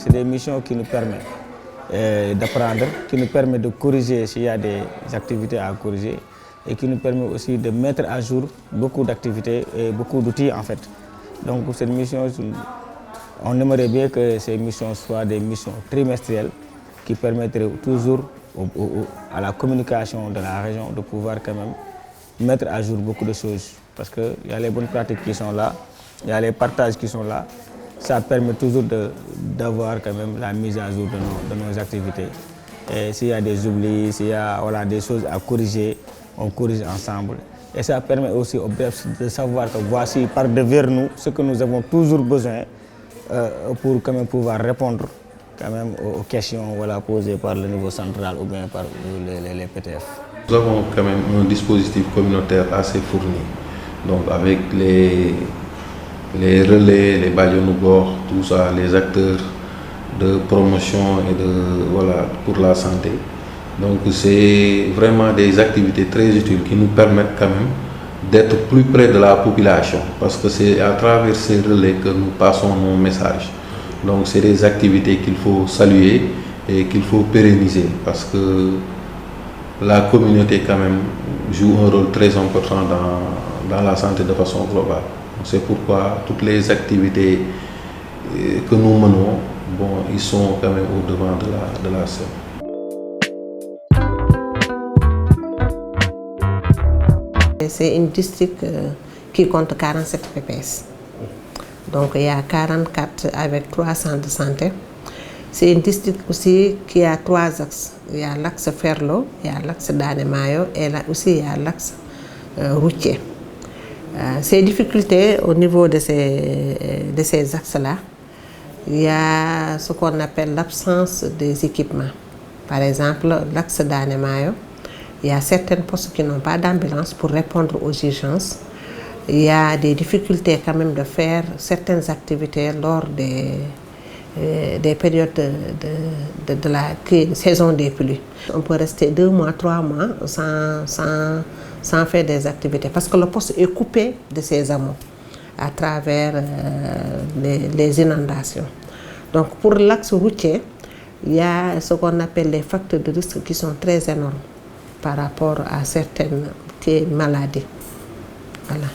c'est des missions qui nous permettent d'apprendre, qui nous permettent de corriger s'il y a des activités à corriger et qui nous permet aussi de mettre à jour beaucoup d'activités et beaucoup d'outils en fait. Donc pour cette mission, on aimerait bien que ces missions soient des missions trimestrielles qui permettraient toujours à la communication de la région de pouvoir quand même mettre à jour beaucoup de choses. Parce qu'il y a les bonnes pratiques qui sont là, il y a les partages qui sont là. Ça permet toujours d'avoir quand même la mise à jour de nos activités. Et s'il y a des oublis, s'il y a des choses à corriger, on corrige ensemble. Et ça permet aussi aux BEPS de savoir que voici par devers nous ce que nous avons toujours besoin pour quand même pouvoir répondre quand même aux questions posées par le niveau central ou bien par les PTF. Nous avons quand même un dispositif communautaire assez fourni, donc avec les relais, les balions tout ça, les acteurs de promotion et pour la santé. Donc c'est vraiment des activités très utiles qui nous permettent quand même d'être plus près de la population parce que c'est à travers ces relais que nous passons nos messages. Donc c'est des activités qu'il faut saluer et qu'il faut pérenniser parce que la communauté quand même joue un rôle très important dans la santé de façon globale. C'est pourquoi toutes les activités que nous menons, ils sont quand même au devant de la scène. C'est une district qui compte 47 PPS. Donc il y a 44 avec 3 centres de santé. C'est une district aussi qui a 3 axes. Il y a l'axe Ferlo, il y a l'axe Danemayo et là aussi il y a l'axe routier. Ces difficultés au niveau de ces axes-là, il y a ce qu'on appelle l'absence des équipements. Par exemple, l'axe Danemayo, il y a certains postes qui n'ont pas d'ambulance pour répondre aux urgences. Il y a des difficultés quand même de faire certaines activités lors des périodes de la saison des pluies. On peut rester 2 mois, 3 mois sans faire des activités parce que le poste est coupé de ses amont à travers les inondations. Donc pour l'axe routier, il y a ce qu'on appelle les facteurs de risque qui sont très énormes par rapport à certaines maladies. Voilà.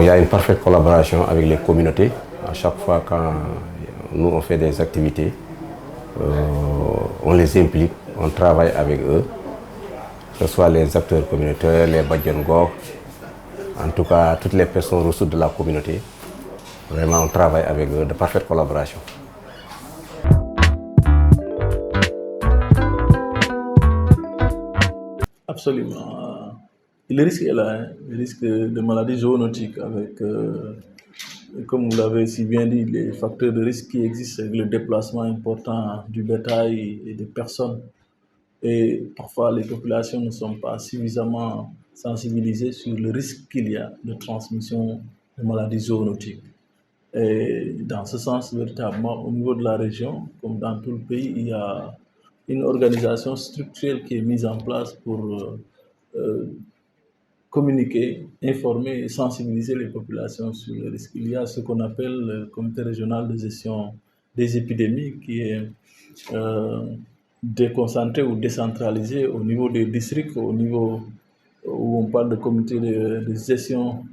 Il y a une parfaite collaboration avec les communautés. À chaque fois quand nous on fait des activités, on les implique, on travaille avec eux, que ce soit les acteurs communautaires, les Badjangok, en tout cas toutes les personnes ressources de la communauté. Vraiment, on travaille avec eux de parfaite collaboration. Absolument. Le risque est là, le risque de maladies zoonotiques avec, comme vous l'avez si bien dit, les facteurs de risque qui existent avec le déplacement important du bétail et des personnes. Et parfois, les populations ne sont pas suffisamment sensibilisées sur le risque qu'il y a de transmission de maladies zoonotiques. Et dans ce sens, véritablement, au niveau de la région, comme dans tout le pays, il y a une organisation structurelle qui est mise en place pour communiquer, informer et sensibiliser les populations sur le risque. Il y a ce qu'on appelle le comité régional de gestion des épidémies qui est déconcentré ou décentralisé au niveau des districts, au niveau où on parle de comité de gestion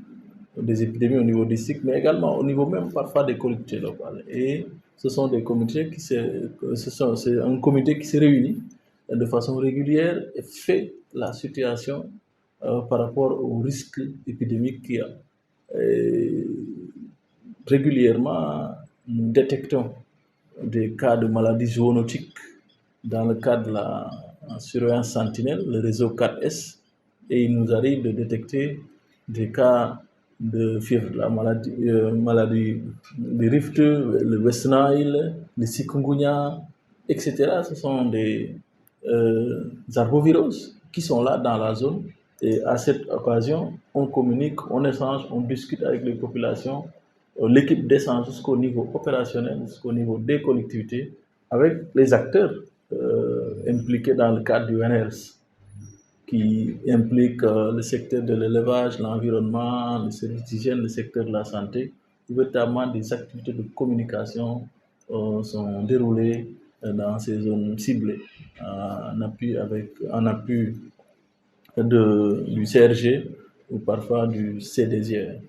des épidémies au niveau district, mais également au niveau même parfois des collectivités locales. Et ce sont des comités c'est un comité qui se réunit de façon régulière et fait la situation par rapport au risque épidémique qu'il y a. Et régulièrement, nous détectons des cas de maladies zoonotiques dans le cadre de la surveillance sentinelle, le réseau 4S, et il nous arrive de détecter des cas de fièvre, la maladie du Rift, le West Nile, le chikungunya, etc. Ce sont des arboviroses qui sont là dans la zone. Et à cette occasion, on communique, on échange, on discute avec les populations. L'équipe descend jusqu'au niveau opérationnel, jusqu'au niveau des collectivités, avec les acteurs impliqués dans le cadre du NRS, qui impliquent le secteur de l'élevage, l'environnement, le service d'hygiène, le secteur de la santé. Véritablement, des activités de communication sont déroulées dans ces zones ciblées en appui du CRG ou parfois du CDG.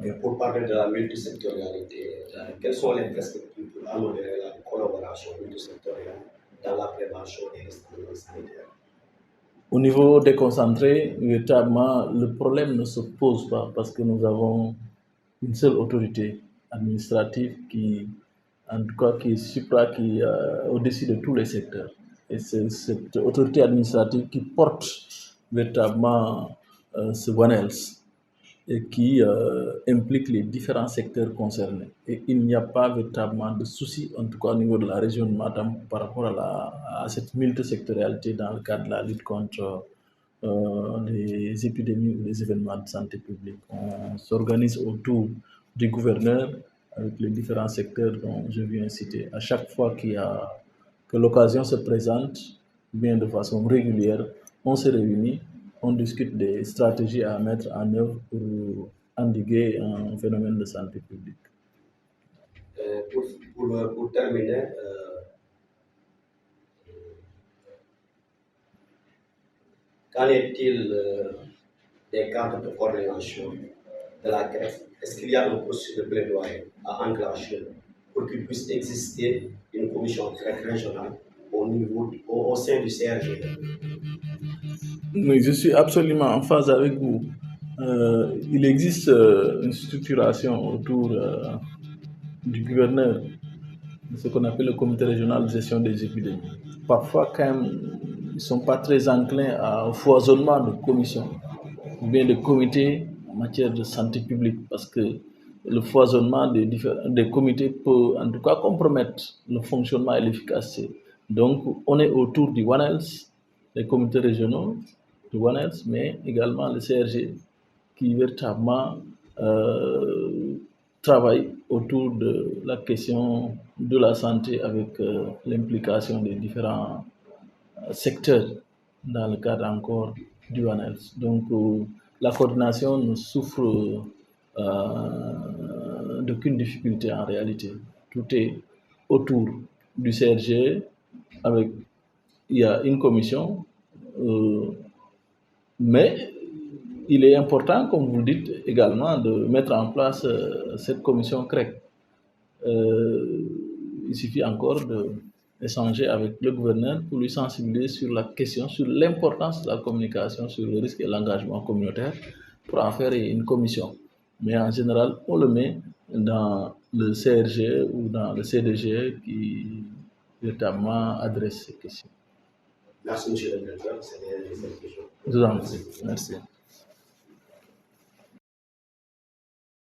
Et pour parler de la multisectorialité, quelles sont les perspectives pour améliorer la collaboration multisectorielle dans la prévention des risques sanitaires? Au niveau déconcentré, véritablement, le problème ne se pose pas parce que nous avons une seule autorité administrative qui est au-dessus de tous les secteurs. Et c'est cette autorité administrative qui porte véritablement ce One Health et qui implique les différents secteurs concernés. Et il n'y a pas véritablement de souci, en tout cas au niveau de la région de Matam, par rapport à cette multisectorialité dans le cadre de la lutte contre les épidémies ou les événements de santé publique. On s'organise autour du gouverneur avec les différents secteurs dont je viens citer. À chaque fois que l'occasion se présente, bien de façon régulière, on se réunit, on discute des stratégies à mettre en œuvre pour endiguer un phénomène de santé publique. Pour terminer, qu'en est-il des cadres de coordination de la CREF? Est-ce qu'il y a un processus de plaidoyer à enclencher pour qu'il puisse exister une commission CREF régionale au sein du CRG? Mais je suis absolument en phase avec vous. Il existe une structuration autour du gouverneur, ce qu'on appelle le comité régional de gestion des épidémies. Parfois, quand même, ils ne sont pas très enclins au foisonnement de commissions ou bien de comités en matière de santé publique, parce que le foisonnement des comités peut en tout cas compromettre le fonctionnement et l'efficacité. Donc, on est autour du One Health, les comités régionaux du One Health, mais également le CRG, qui véritablement travaille autour de la question de la santé avec l'implication des différents secteurs dans le cadre encore du One Health. Donc, la coordination ne souffre d'aucune difficulté en réalité. Tout est autour du CRG, il y a une commission, mais il est important, comme vous le dites également, de mettre en place cette commission CREC. Il suffit encore d'échanger avec le gouverneur pour lui sensibiliser sur la question, sur l'importance de la communication sur le risque et l'engagement communautaire pour en faire une commission. Mais en général, on le met dans le CRG ou dans le CDG qui véritablement adresse ces questions. Merci, M. le Directeur. C'est des questions. Je vous en prie. Merci.